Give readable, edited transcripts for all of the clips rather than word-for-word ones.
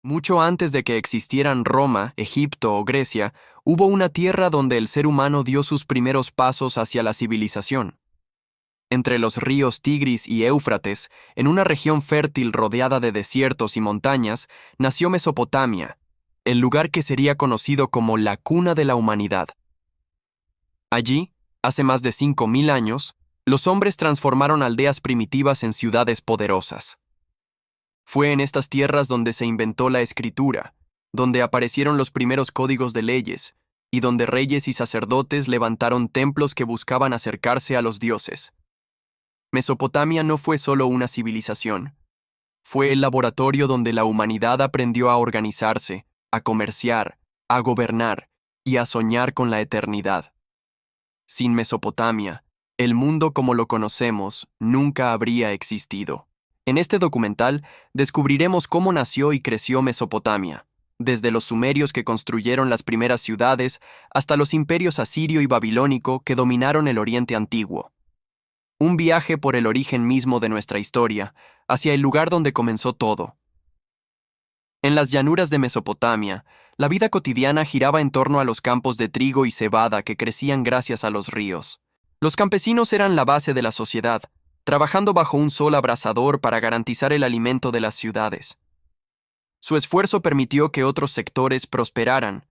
Mucho antes de que existieran Roma, Egipto o Grecia, hubo una tierra donde el ser humano dio sus primeros pasos hacia la civilización. Entre los ríos Tigris y Éufrates, en una región fértil rodeada de desiertos y montañas, nació Mesopotamia, el lugar que sería conocido como la cuna de la humanidad. Allí, hace más de 5.000 años, los hombres transformaron aldeas primitivas en ciudades poderosas. Fue en estas tierras donde se inventó la escritura, donde aparecieron los primeros códigos de leyes, y donde reyes y sacerdotes levantaron templos que buscaban acercarse a los dioses. Mesopotamia no fue solo una civilización, fue el laboratorio donde la humanidad aprendió a organizarse, a comerciar, a gobernar y a soñar con la eternidad. Sin Mesopotamia, el mundo como lo conocemos nunca habría existido. En este documental descubriremos cómo nació y creció Mesopotamia, desde los sumerios que construyeron las primeras ciudades hasta los imperios asirio y babilónico que dominaron el Oriente Antiguo. Un viaje por el origen mismo de nuestra historia, hacia el lugar donde comenzó todo. En las llanuras de Mesopotamia, la vida cotidiana giraba en torno a los campos de trigo y cebada que crecían gracias a los ríos. Los campesinos eran la base de la sociedad, trabajando bajo un sol abrasador para garantizar el alimento de las ciudades. Su esfuerzo permitió que otros sectores prosperaran: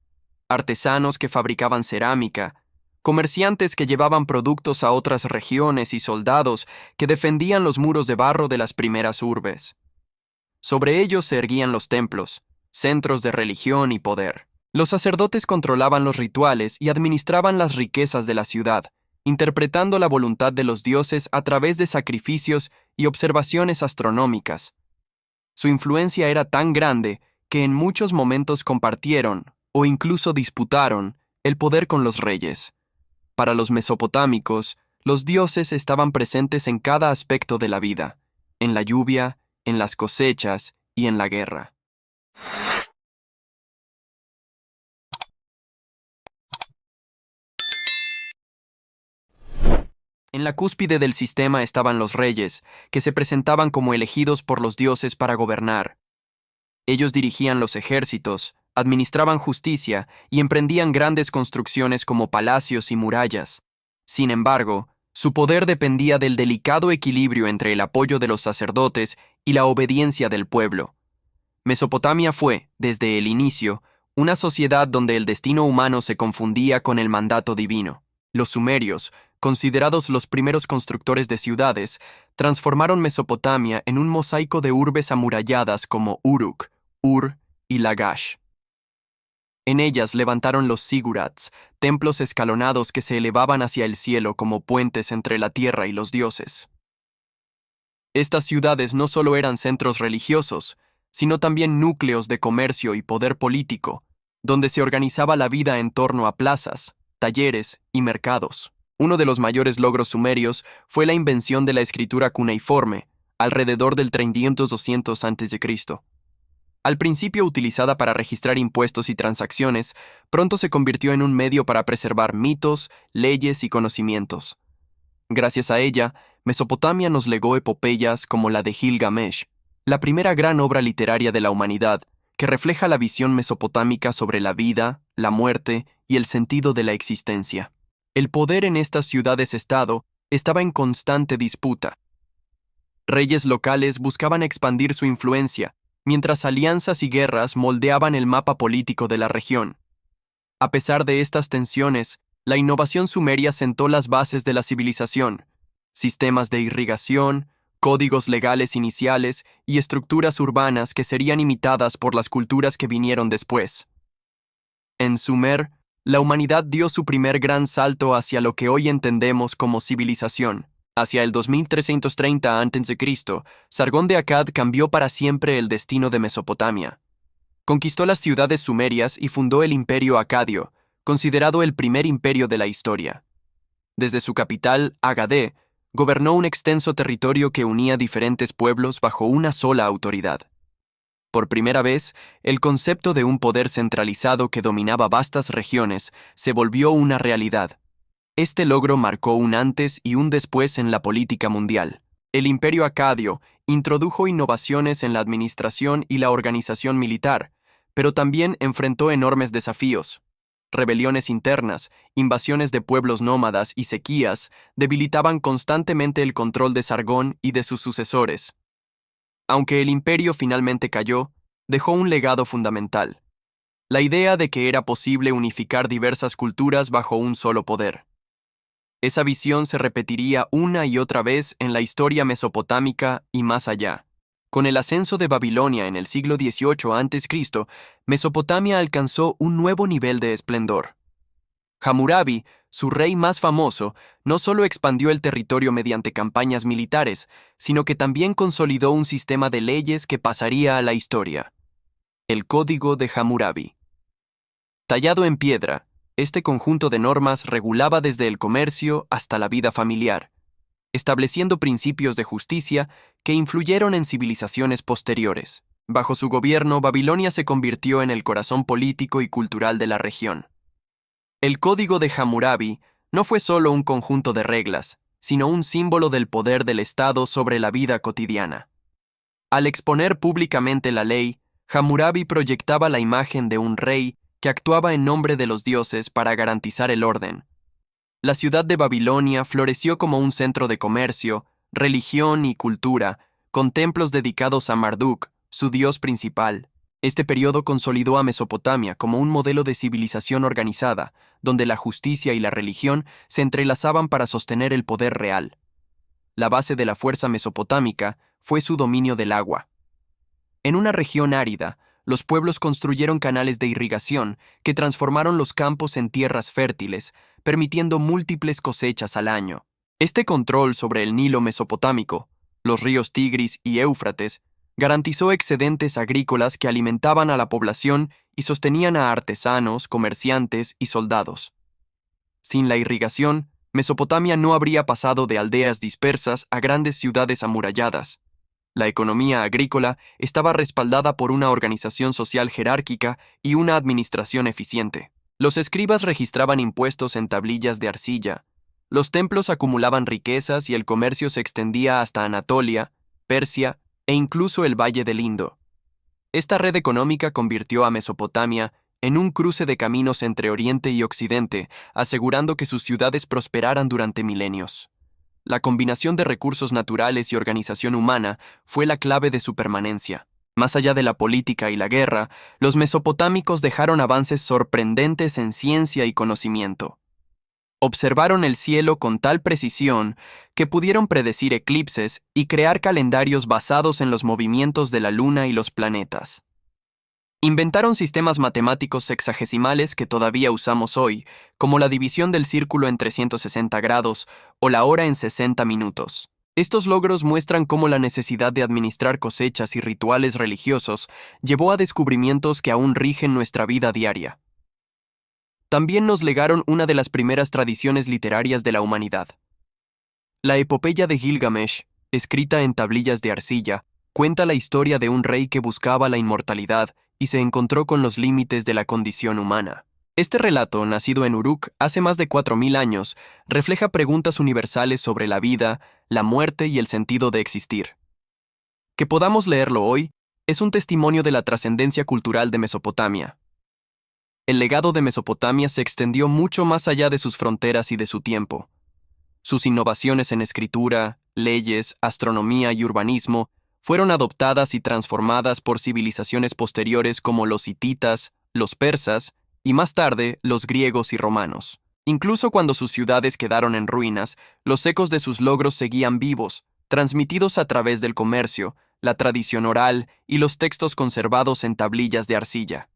artesanos que fabricaban cerámica, comerciantes que llevaban productos a otras regiones y soldados que defendían los muros de barro de las primeras urbes. Sobre ellos se erguían los templos, centros de religión y poder. Los sacerdotes controlaban los rituales y administraban las riquezas de la ciudad, interpretando la voluntad de los dioses a través de sacrificios y observaciones astronómicas. Su influencia era tan grande que en muchos momentos compartieron, o incluso disputaron, el poder con los reyes. Para los mesopotámicos, los dioses estaban presentes en cada aspecto de la vida, en la lluvia, en las cosechas y en la guerra. En la cúspide del sistema estaban los reyes, que se presentaban como elegidos por los dioses para gobernar. Ellos dirigían los ejércitos, administraban justicia y emprendían grandes construcciones como palacios y murallas. Sin embargo, su poder dependía del delicado equilibrio entre el apoyo de los sacerdotes y la obediencia del pueblo. Mesopotamia fue, desde el inicio, una sociedad donde el destino humano se confundía con el mandato divino. Los sumerios, considerados los primeros constructores de ciudades, transformaron Mesopotamia en un mosaico de urbes amuralladas como Uruk, Ur y Lagash. En ellas levantaron los zigurats, templos escalonados que se elevaban hacia el cielo como puentes entre la tierra y los dioses. Estas ciudades no solo eran centros religiosos, sino también núcleos de comercio y poder político, donde se organizaba la vida en torno a plazas, talleres y mercados. Uno de los mayores logros sumerios fue la invención de la escritura cuneiforme, alrededor del 300-200 a.C. Al principio utilizada para registrar impuestos y transacciones, pronto se convirtió en un medio para preservar mitos, leyes y conocimientos. Gracias a ella, Mesopotamia nos legó epopeyas como la de Gilgamesh, la primera gran obra literaria de la humanidad, que refleja la visión mesopotámica sobre la vida, la muerte y el sentido de la existencia. El poder en estas ciudades-estado estaba en constante disputa. Reyes locales buscaban expandir su influencia, mientras alianzas y guerras moldeaban el mapa político de la región. A pesar de estas tensiones, la innovación sumeria sentó las bases de la civilización: sistemas de irrigación, códigos legales iniciales y estructuras urbanas que serían imitadas por las culturas que vinieron después. En Sumer, la humanidad dio su primer gran salto hacia lo que hoy entendemos como civilización. Hacia el 2330 a.C., Sargón de Akkad cambió para siempre el destino de Mesopotamia. Conquistó las ciudades sumerias y fundó el Imperio Acadio, considerado el primer imperio de la historia. Desde su capital, Agadé, gobernó un extenso territorio que unía diferentes pueblos bajo una sola autoridad. Por primera vez, el concepto de un poder centralizado que dominaba vastas regiones se volvió una realidad. Este logro marcó un antes y un después en la política mundial. El Imperio Acadio introdujo innovaciones en la administración y la organización militar, pero también enfrentó enormes desafíos. Rebeliones internas, invasiones de pueblos nómadas y sequías debilitaban constantemente el control de Sargón y de sus sucesores. Aunque el imperio finalmente cayó, dejó un legado fundamental: la idea de que era posible unificar diversas culturas bajo un solo poder. Esa visión se repetiría una y otra vez en la historia mesopotámica y más allá. Con el ascenso de Babilonia en el siglo XVIII a.C., Mesopotamia alcanzó un nuevo nivel de esplendor. Hammurabi, su rey más famoso, no solo expandió el territorio mediante campañas militares, sino que también consolidó un sistema de leyes que pasaría a la historia: el Código de Hammurabi. Tallado en piedra, este conjunto de normas regulaba desde el comercio hasta la vida familiar, estableciendo principios de justicia que influyeron en civilizaciones posteriores. Bajo su gobierno, Babilonia se convirtió en el corazón político y cultural de la región. El Código de Hammurabi no fue solo un conjunto de reglas, sino un símbolo del poder del Estado sobre la vida cotidiana. Al exponer públicamente la ley, Hammurabi proyectaba la imagen de un rey que actuaba en nombre de los dioses para garantizar el orden. La ciudad de Babilonia floreció como un centro de comercio, religión y cultura, con templos dedicados a Marduk, su dios principal. Este periodo consolidó a Mesopotamia como un modelo de civilización organizada, donde la justicia y la religión se entrelazaban para sostener el poder real. La base de la fuerza mesopotámica fue su dominio del agua. En una región árida, los pueblos construyeron canales de irrigación que transformaron los campos en tierras fértiles, permitiendo múltiples cosechas al año. Este control sobre el Nilo mesopotámico, los ríos Tigris y Éufrates, garantizó excedentes agrícolas que alimentaban a la población y sostenían a artesanos, comerciantes y soldados. Sin la irrigación, Mesopotamia no habría pasado de aldeas dispersas a grandes ciudades amuralladas. La economía agrícola estaba respaldada por una organización social jerárquica y una administración eficiente. Los escribas registraban impuestos en tablillas de arcilla, los templos acumulaban riquezas y el comercio se extendía hasta Anatolia, Persia e incluso el Valle del Indo. Esta red económica convirtió a Mesopotamia en un cruce de caminos entre Oriente y Occidente, asegurando que sus ciudades prosperaran durante milenios. La combinación de recursos naturales y organización humana fue la clave de su permanencia. Más allá de la política y la guerra, los mesopotámicos dejaron avances sorprendentes en ciencia y conocimiento. Observaron el cielo con tal precisión que pudieron predecir eclipses y crear calendarios basados en los movimientos de la luna y los planetas. Inventaron sistemas matemáticos sexagesimales que todavía usamos hoy, como la división del círculo en 360 grados o la hora en 60 minutos. Estos logros muestran cómo la necesidad de administrar cosechas y rituales religiosos llevó a descubrimientos que aún rigen nuestra vida diaria. También nos legaron una de las primeras tradiciones literarias de la humanidad. La epopeya de Gilgamesh, escrita en tablillas de arcilla, cuenta la historia de un rey que buscaba la inmortalidad y se encontró con los límites de la condición humana. Este relato, nacido en Uruk hace más de 4000 años, refleja preguntas universales sobre la vida, la muerte y el sentido de existir. Que podamos leerlo hoy es un testimonio de la trascendencia cultural de Mesopotamia. El legado de Mesopotamia se extendió mucho más allá de sus fronteras y de su tiempo. Sus innovaciones en escritura, leyes, astronomía y urbanismo fueron adoptadas y transformadas por civilizaciones posteriores como los hititas, los persas y más tarde los griegos y romanos. Incluso cuando sus ciudades quedaron en ruinas, los ecos de sus logros seguían vivos, transmitidos a través del comercio, la tradición oral y los textos conservados en tablillas de arcilla.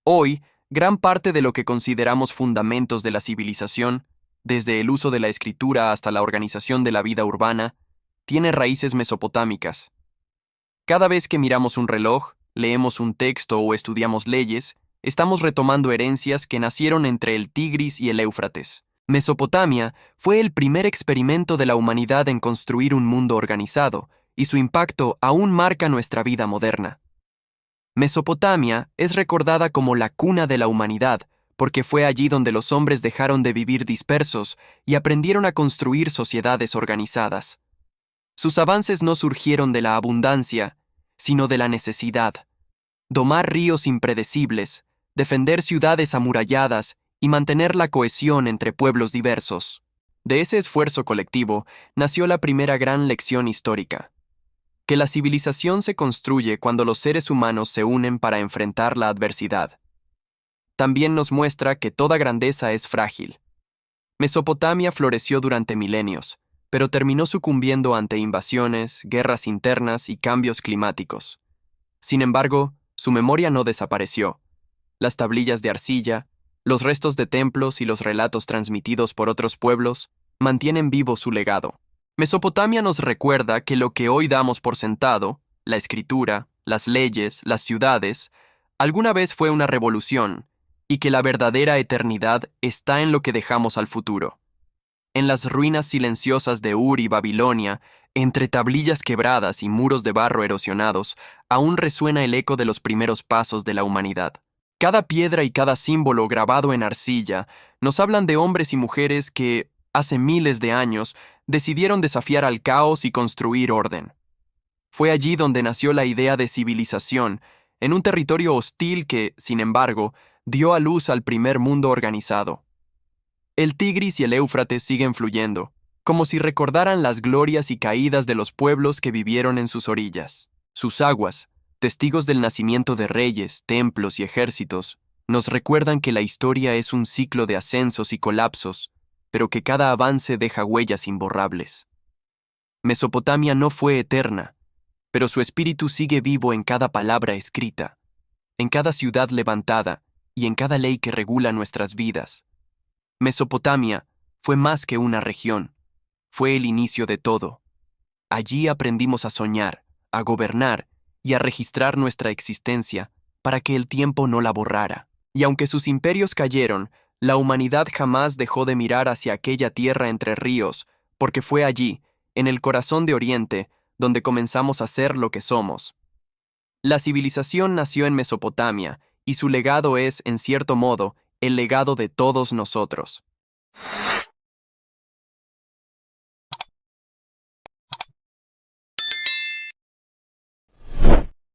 Hoy, gran parte de lo que consideramos fundamentos de la civilización, desde el uso de la escritura hasta la organización de la vida urbana, tiene raíces mesopotámicas. Cada vez que miramos un reloj, leemos un texto o estudiamos leyes, estamos retomando herencias que nacieron entre el Tigris y el Éufrates. Mesopotamia fue el primer experimento de la humanidad en construir un mundo organizado, y su impacto aún marca nuestra vida moderna. Mesopotamia es recordada como la cuna de la humanidad, porque fue allí donde los hombres dejaron de vivir dispersos y aprendieron a construir sociedades organizadas. Sus avances no surgieron de la abundancia, sino de la necesidad. Domar ríos impredecibles, defender ciudades amuralladas y mantener la cohesión entre pueblos diversos. De ese esfuerzo colectivo nació la primera gran lección histórica: que la civilización se construye cuando los seres humanos se unen para enfrentar la adversidad. También nos muestra que toda grandeza es frágil. Mesopotamia floreció durante milenios, pero terminó sucumbiendo ante invasiones, guerras internas y cambios climáticos. Sin embargo, su memoria no desapareció. Las tablillas de arcilla, los restos de templos y los relatos transmitidos por otros pueblos mantienen vivo su legado. Mesopotamia nos recuerda que lo que hoy damos por sentado, la escritura, las leyes, las ciudades, alguna vez fue una revolución, y que la verdadera eternidad está en lo que dejamos al futuro. En las ruinas silenciosas de Ur y Babilonia, entre tablillas quebradas y muros de barro erosionados, aún resuena el eco de los primeros pasos de la humanidad. Cada piedra y cada símbolo grabado en arcilla nos hablan de hombres y mujeres que, hace miles de años, decidieron desafiar al caos y construir orden. Fue allí donde nació la idea de civilización, en un territorio hostil que, sin embargo, dio a luz al primer mundo organizado. El Tigris y el Éufrates siguen fluyendo, como si recordaran las glorias y caídas de los pueblos que vivieron en sus orillas. Sus aguas, testigos del nacimiento de reyes, templos y ejércitos, nos recuerdan que la historia es un ciclo de ascensos y colapsos, pero que cada avance deja huellas imborrables. Mesopotamia no fue eterna, pero su espíritu sigue vivo en cada palabra escrita, en cada ciudad levantada y en cada ley que regula nuestras vidas. Mesopotamia fue más que una región, fue el inicio de todo. Allí aprendimos a soñar, a gobernar y a registrar nuestra existencia para que el tiempo no la borrara. Y aunque sus imperios cayeron, la humanidad jamás dejó de mirar hacia aquella tierra entre ríos, porque fue allí, en el corazón de Oriente, donde comenzamos a ser lo que somos. La civilización nació en Mesopotamia, y su legado es, en cierto modo, el legado de todos nosotros.